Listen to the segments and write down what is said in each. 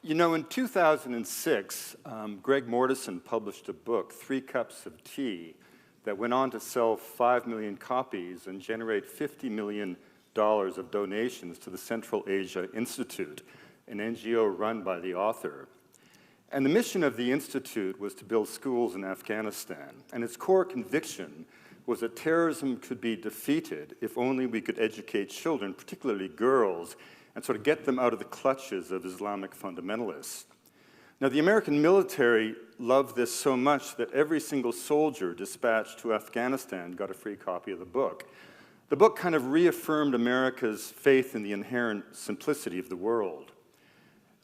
You know, in 2006, Greg Mortison published a book, 3 Cups of Tea, that went on to sell 5 million copies and generate $50 million of donations to the Central Asia Institute, an NGO run by the author. And the mission of the Institute was to build schools in Afghanistan, and its core conviction was that terrorism could be defeated if only we could educate children, particularly girls, and sort of get them out of the clutches of Islamic fundamentalists. Now, the American military loved this so much that every single soldier dispatched to Afghanistan got a free copy of the book. The book kind of reaffirmed America's faith in the inherent simplicity of the world.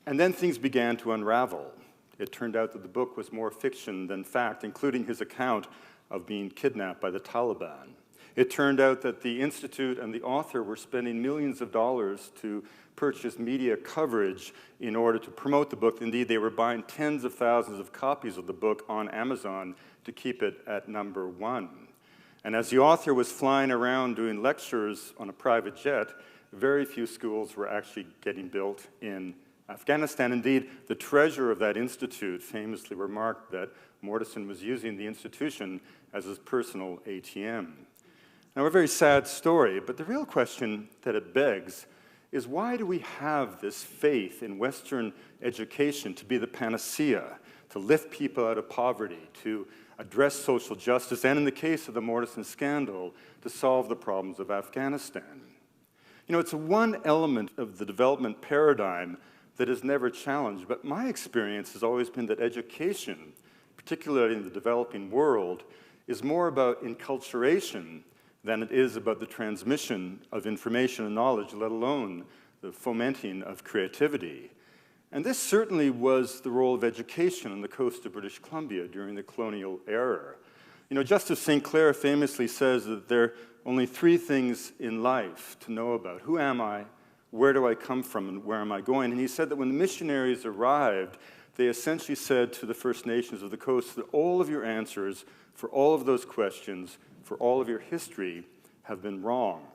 And then things began to unravel. It turned out that the book was more fiction than fact, including his account of being kidnapped by the Taliban. It turned out that the Institute and the author were spending millions of dollars to purchase media coverage in order to promote the book. Indeed, they were buying tens of thousands of copies of the book on Amazon to keep it at #1. And as the author was flying around doing lectures on a private jet, very few schools were actually getting built in Afghanistan. Indeed, the treasurer of that institute famously remarked that Mortison was using the institution as his personal ATM. Now, a very sad story, but the real question that it begs is, why do we have this faith in Western education to be the panacea, to lift people out of poverty, to address social justice, and in the case of the Mortison scandal, to solve the problems of Afghanistan? You know, it's one element of the development paradigm that is never challenged, but my experience has always been that education, particularly in the developing world, is more about enculturation than it is about the transmission of information and knowledge, let alone the fomenting of creativity. And this certainly was the role of education on the coast of British Columbia during the colonial era. You know, Justice St. Clair famously says that there are only 3 things in life to know about. Who am I? Where do I come from? And where am I going? And he said that when the missionaries arrived, they essentially said to the First Nations of the coast that all of your answers for all of those questions, for all of your history, have been wrong.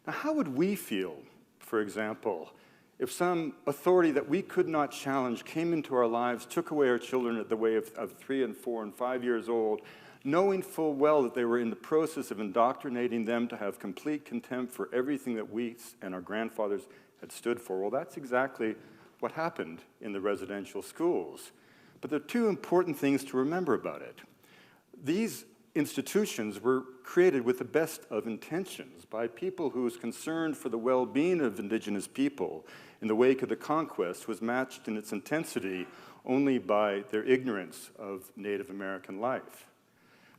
Now, how would we feel, for example, if some authority that we could not challenge came into our lives, took away our children at the age of 3 and 4 and 5 years old, knowing full well that they were in the process of indoctrinating them to have complete contempt for everything that we and our grandfathers had stood for? Well, that's exactly what happened in the residential schools. But there are 2 important things to remember about it. These institutions were created with the best of intentions by people whose concern for the well-being of Indigenous people in the wake of the conquest was matched in its intensity only by their ignorance of Native American life.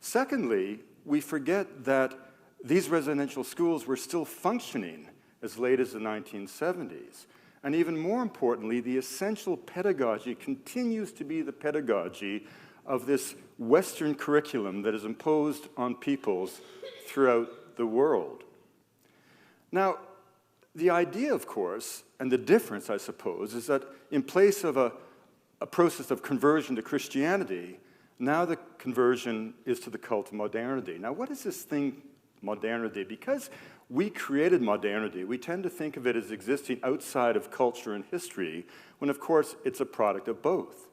Secondly, we forget that these residential schools were still functioning as late as the 1970s. And even more importantly, the essential pedagogy continues to be the pedagogy of this Western curriculum that is imposed on peoples throughout the world. Now, the idea, of course, and the difference, I suppose, is that in place of a process of conversion to Christianity, now the conversion is to the cult of modernity. Now, what is this thing, modernity? Because we created modernity, we tend to think of it as existing outside of culture and history, when, of course, it's a product of both.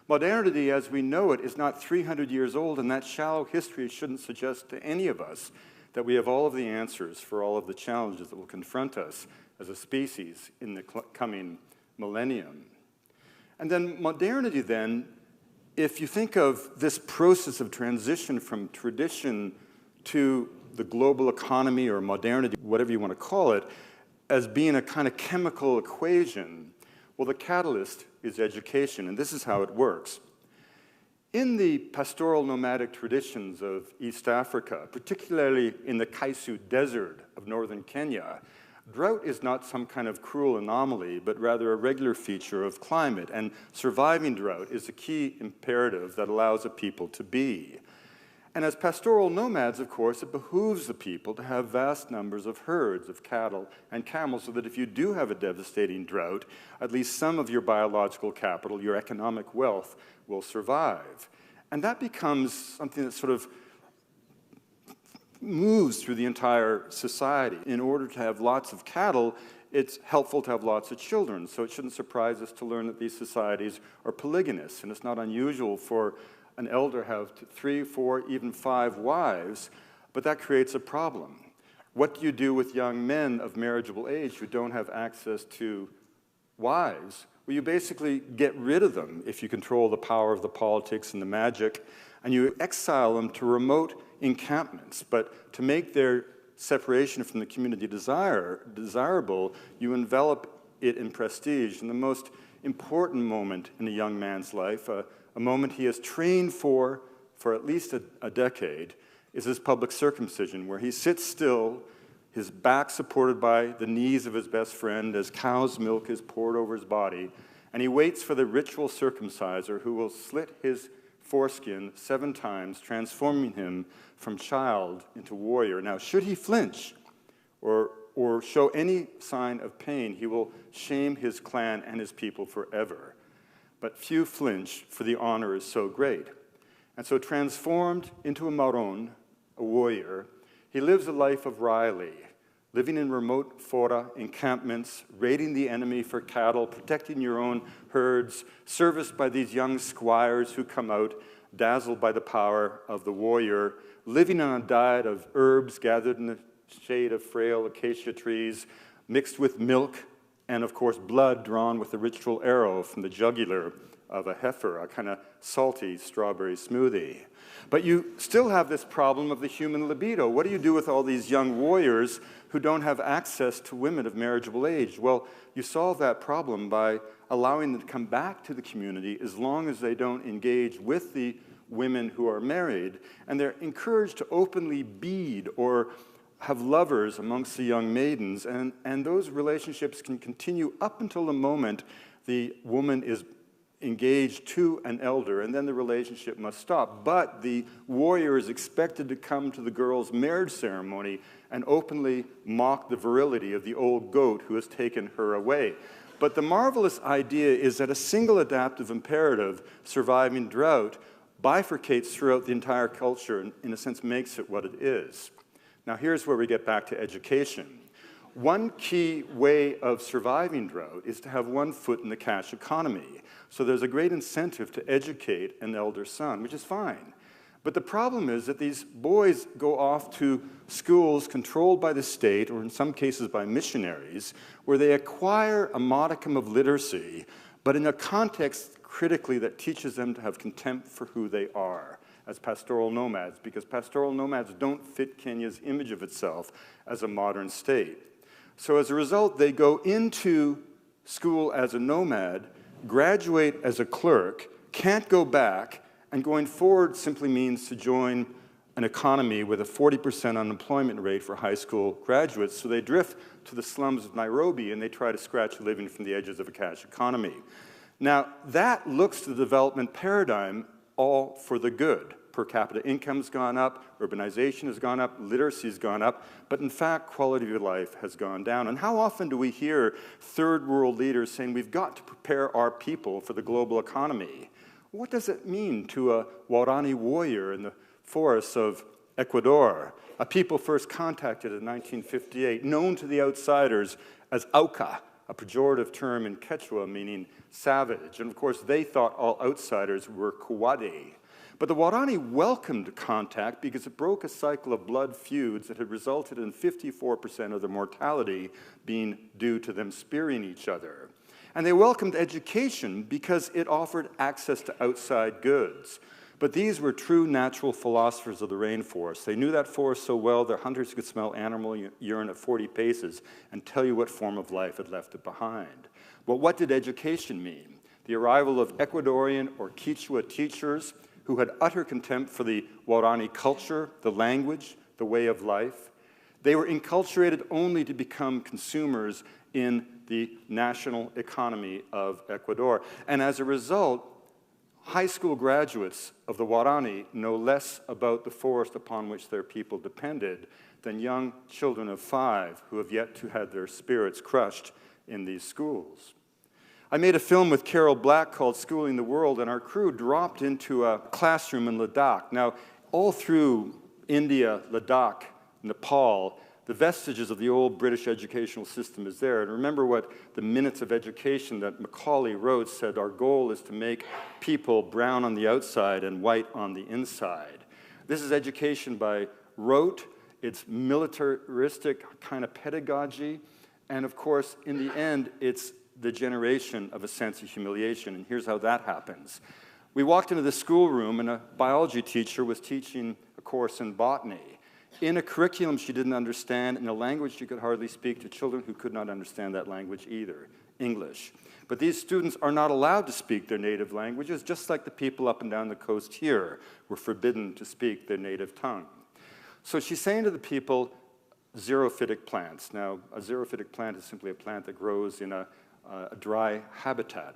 Modernity, as we know it, is not 300 years old, and that shallow history shouldn't suggest to any of us that we have all of the answers for all of the challenges that will confront us as a species in the coming millennium. And then modernity, then, if you think of this process of transition from tradition to the global economy or modernity, whatever you want to call it, as being a kind of chemical equation, well, the catalyst is education, and this is how it works. In the pastoral nomadic traditions of East Africa, particularly in the Kaisu Desert of northern Kenya, drought is not some kind of cruel anomaly, but rather a regular feature of climate, and surviving drought is a key imperative that allows a people to be. And as pastoral nomads, of course, it behooves the people to have vast numbers of herds of cattle and camels so that if you do have a devastating drought, at least some of your biological capital, your economic wealth, will survive. And that becomes something that sort of moves through the entire society. In order to have lots of cattle, it's helpful to have lots of children, so it shouldn't surprise us to learn that these societies are polygynous, and it's not unusual for an elder to have 3, 4, even 5 wives, but that creates a problem. What do you do with young men of marriageable age who don't have access to wives? Well, you basically get rid of them if you control the power of the politics and the magic, and you exile them to remote encampments. But to make their separation from the community desirable, you envelop it in prestige. And the most important moment in a young man's life, a moment he has trained for at least a decade, is his public circumcision, where he sits still, his back supported by the knees of his best friend as cow's milk is poured over his body, and he waits for the ritual circumciser who will slit his foreskin 7 times, transforming him from child into warrior. Now, should he flinch or show any sign of pain, he will shame his clan and his people forever. But few flinch, for the honor is so great. And so transformed into a Maron, a warrior, he lives a life of Riley, living in remote fora encampments, raiding the enemy for cattle, protecting your own herds, serviced by these young squires who come out, dazzled by the power of the warrior, living on a diet of herbs gathered in the shade of frail acacia trees, mixed with milk, and of course blood drawn with a ritual arrow from the jugular of a heifer, a kind of salty strawberry smoothie. But you still have this problem of the human libido. What do you do with all these young warriors who don't have access to women of marriageable age? Well, you solve that problem by allowing them to come back to the community as long as they don't engage with the women who are married, and they're encouraged to openly bead or have lovers amongst the young maidens, and those relationships can continue up until the moment the woman is engaged to an elder, and then the relationship must stop. But the warrior is expected to come to the girl's marriage ceremony and openly mock the virility of the old goat who has taken her away. But the marvelous idea is that a single adaptive imperative, surviving drought, bifurcates throughout the entire culture and, in a sense, makes it what it is. Now, here's where we get back to education. One key way of surviving drought is to have one foot in the cash economy. So there's a great incentive to educate an elder son, which is fine. But the problem is that these boys go off to schools controlled by the state, or in some cases by missionaries, where they acquire a modicum of literacy, but in a context critically that teaches them to have contempt for who they are as pastoral nomads, because pastoral nomads don't fit Kenya's image of itself as a modern state. So as a result, they go into school as a nomad, graduate as a clerk, can't go back, and going forward simply means to join an economy with a 40% unemployment rate for high school graduates. So they drift to the slums of Nairobi and they try to scratch a living from the edges of a cash economy. Now, that looks to the development paradigm all for the good. Per capita income's gone up, urbanization has gone up, literacy's gone up, but in fact, quality of life has gone down. And how often do we hear third world leaders saying we've got to prepare our people for the global economy? What does it mean to a Waorani warrior in the forests of Ecuador, a people first contacted in 1958, known to the outsiders as Auca, a pejorative term in Quechua meaning savage. And of course, they thought all outsiders were Kuwade. But the Waorani welcomed contact because it broke a cycle of blood feuds that had resulted in 54% of their mortality being due to them spearing each other. And they welcomed education because it offered access to outside goods. But these were true natural philosophers of the rainforest. They knew that forest so well, their hunters could smell animal urine at 40 paces and tell you what form of life had left it behind. But what did education mean? The arrival of Ecuadorian or Quechua teachers who had utter contempt for the Waorani culture, the language, the way of life. They were enculturated only to become consumers in the national economy of Ecuador. And as a result, high school graduates of the Waorani know less about the forest upon which their people depended than young children of 5 who have yet to have their spirits crushed in these schools. I made a film with Carol Black called Schooling the World, and our crew dropped into a classroom in Ladakh. Now, all through India, Ladakh, Nepal, the vestiges of the old British educational system is there. And remember what the Minutes of Education that Macaulay wrote said, our goal is to make people brown on the outside and white on the inside. This is education by rote, it's militaristic kind of pedagogy, and of course, in the end, it's the generation of a sense of humiliation, and here's how that happens. We walked into the schoolroom, and a biology teacher was teaching a course in botany. In a curriculum she didn't understand, in a language she could hardly speak, to children who could not understand that language either, English. But these students are not allowed to speak their native languages, just like the people up and down the coast here were forbidden to speak their native tongue. So she's saying to the people, xerophytic plants. Now, a xerophytic plant is simply a plant that grows in a dry habitat.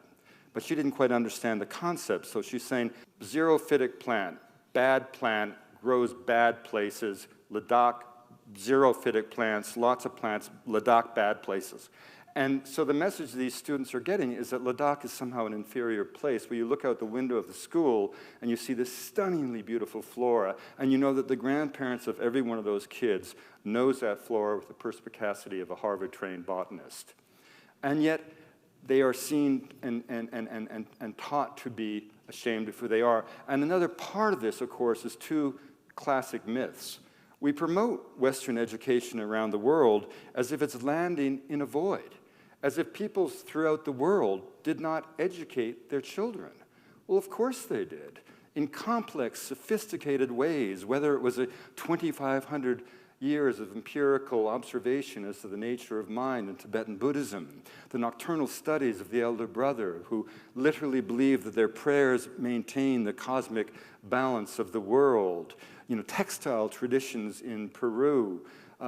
But she didn't quite understand the concept, so she's saying, xerophytic plant, bad plant, grows bad places, Ladakh, xerophytic plants, lots of plants, Ladakh, bad places. And so the message these students are getting is that Ladakh is somehow an inferior place, where you look out the window of the school and you see this stunningly beautiful flora, and you know that the grandparents of every one of those kids knows that flora with the perspicacity of a Harvard-trained botanist. And yet, they are seen and taught to be ashamed of who they are. And another part of this, of course, is two classic myths. We promote Western education around the world as if it's landing in a void, as if peoples throughout the world did not educate their children. Well, of course they did, in complex, sophisticated ways, whether it was a 2,500 years of empirical observation as to the nature of mind in Tibetan Buddhism, the nocturnal studies of the elder brother who literally believed that their prayers maintain the cosmic balance of the world, textile traditions in Peru,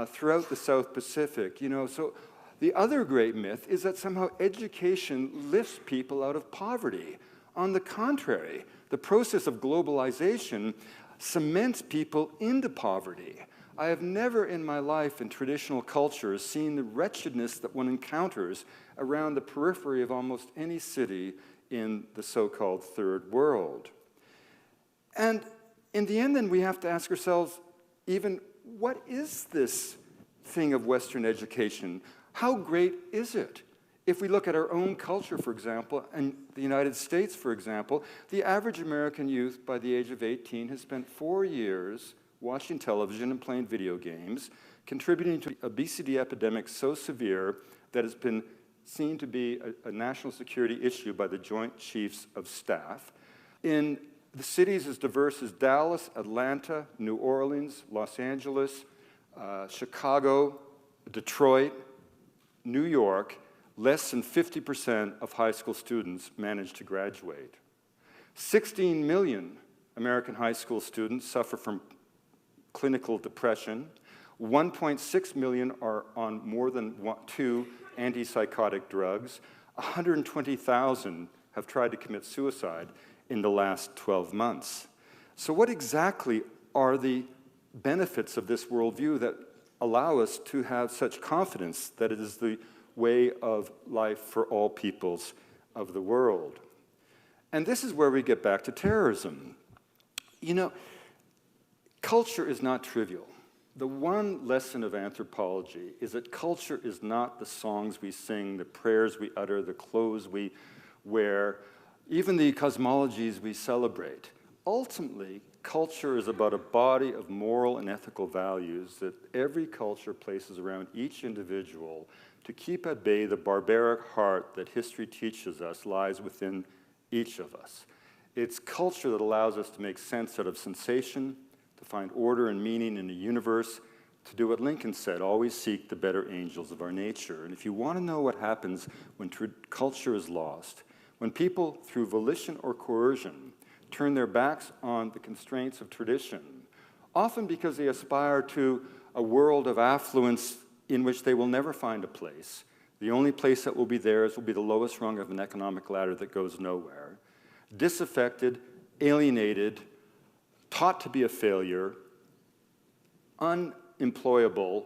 throughout the South Pacific, So the other great myth is that somehow education lifts people out of poverty. On the contrary, the process of globalization cements people into poverty. I have never in my life in traditional cultures seen the wretchedness that one encounters around the periphery of almost any city in the so-called third world. And in the end, then, we have to ask ourselves, even, what is this thing of Western education? How great is it? If we look at our own culture, for example, and the United States, for example, the average American youth by the age of 18 has spent 4 years watching television and playing video games, contributing to an obesity epidemic so severe that it's been seen to be a national security issue by the Joint Chiefs of Staff. In the cities as diverse as Dallas, Atlanta, New Orleans, Los Angeles, Chicago, Detroit, New York, less than 50% of high school students manage to graduate. 16 million American high school students suffer from clinical depression. 1.6 million are on more than 2 antipsychotic drugs. 120,000 have tried to commit suicide in the last 12 months. So what exactly are the benefits of this worldview that allow us to have such confidence that it is the way of life for all peoples of the world? And this is where we get back to terrorism. Culture is not trivial. The one lesson of anthropology is that culture is not the songs we sing, the prayers we utter, the clothes we wear, even the cosmologies we celebrate. Ultimately, culture is about a body of moral and ethical values that every culture places around each individual to keep at bay the barbaric heart that history teaches us lies within each of us. It's culture that allows us to make sense out of sensation, to find order and meaning in the universe, to do what Lincoln said, always seek the better angels of our nature. And if you want to know what happens when culture is lost, when people, through volition or coercion, turn their backs on the constraints of tradition, often because they aspire to a world of affluence in which they will never find a place. The only place that will be theirs will be the lowest rung of an economic ladder that goes nowhere. Disaffected, alienated, taught to be a failure, unemployable,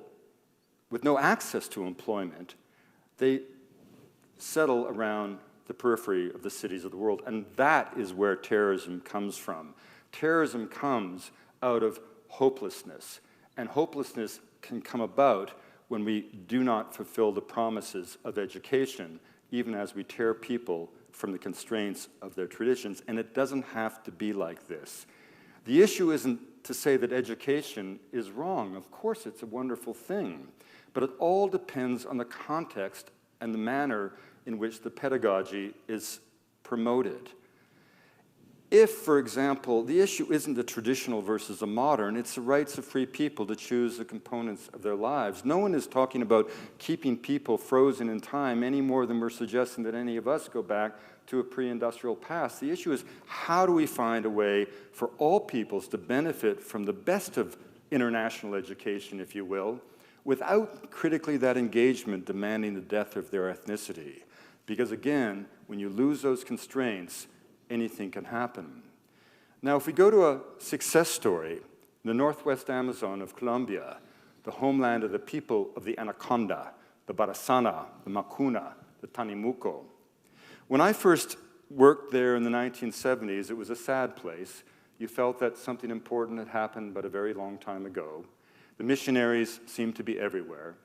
with no access to employment, they settle around the periphery of the cities of the world. And that is where terrorism comes from. Terrorism comes out of hopelessness. And hopelessness can come about when we do not fulfill the promises of education, even as we tear people from the constraints of their traditions. And it doesn't have to be like this. The issue isn't to say that education is wrong. Of course, it's a wonderful thing. But it all depends on the context and the manner in which the pedagogy is promoted. If, for example, the issue isn't the traditional versus the modern, it's the rights of free people to choose the components of their lives. No one is talking about keeping people frozen in time any more than we're suggesting that any of us go back to a pre-industrial past. The issue is, how do we find a way for all peoples to benefit from the best of international education, if you will, without critically that engagement demanding the death of their ethnicity? Because again, when you lose those constraints, anything can happen. Now, if we go to a success story, the Northwest Amazon of Colombia, the homeland of the people of the Anaconda, the Barasana, the Macuna, the Tanimuco. When I first worked there in the 1970s, it was a sad place. You felt that something important had happened but a very long time ago. The missionaries seemed to be everywhere.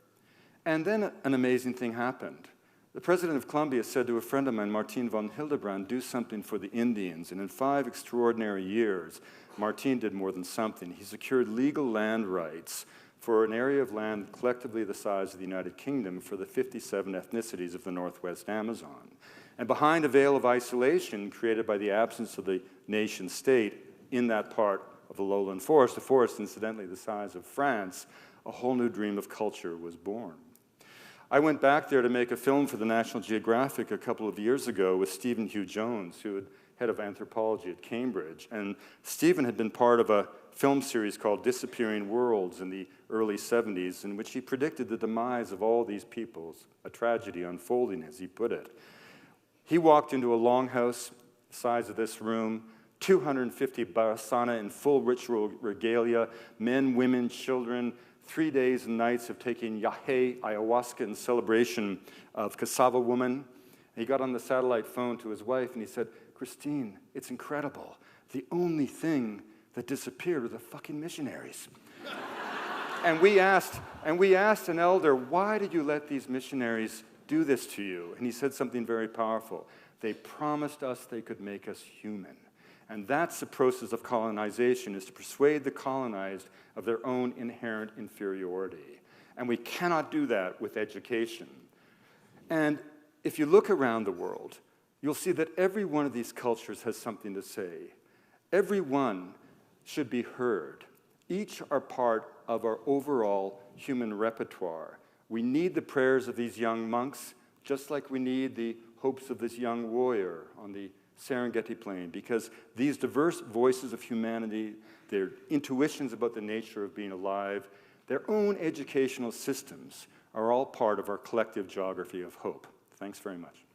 And then an amazing thing happened. The president of Colombia said to a friend of mine, Martin von Hildebrand, do something for the Indians. And in 5 extraordinary years, Martin did more than something. He secured legal land rights for an area of land collectively the size of the United Kingdom for the 57 ethnicities of the Northwest Amazon. And behind a veil of isolation created by the absence of the nation state in that part of the lowland forest, a forest incidentally the size of France, a whole new dream of culture was born. I went back there to make a film for the National Geographic a couple of years ago with Stephen Hugh Jones, who was head of anthropology at Cambridge. And Stephen had been part of a film series called Disappearing Worlds in the early 70s, in which he predicted the demise of all these peoples, a tragedy unfolding, as he put it. He walked into a longhouse the size of this room, 250 barasana in full ritual regalia, men, women, children, 3 days and nights of taking yahe, ayahuasca, in celebration of cassava woman. He got on the satellite phone to his wife and he said, Christine, it's incredible. The only thing that disappeared were the fucking missionaries. and we asked an elder, why did you let these missionaries do this to you? And he said something very powerful. They promised us they could make us human. And that's the process of colonization, is to persuade the colonized of their own inherent inferiority. And we cannot do that with education. And if you look around the world, you'll see that every one of these cultures has something to say. Every one should be heard. Each are part of our overall human repertoire. We need the prayers of these young monks, just like we need the hopes of this young warrior on the Serengeti Plain, because these diverse voices of humanity, their intuitions about the nature of being alive, their own educational systems are all part of our collective geography of hope. Thanks very much.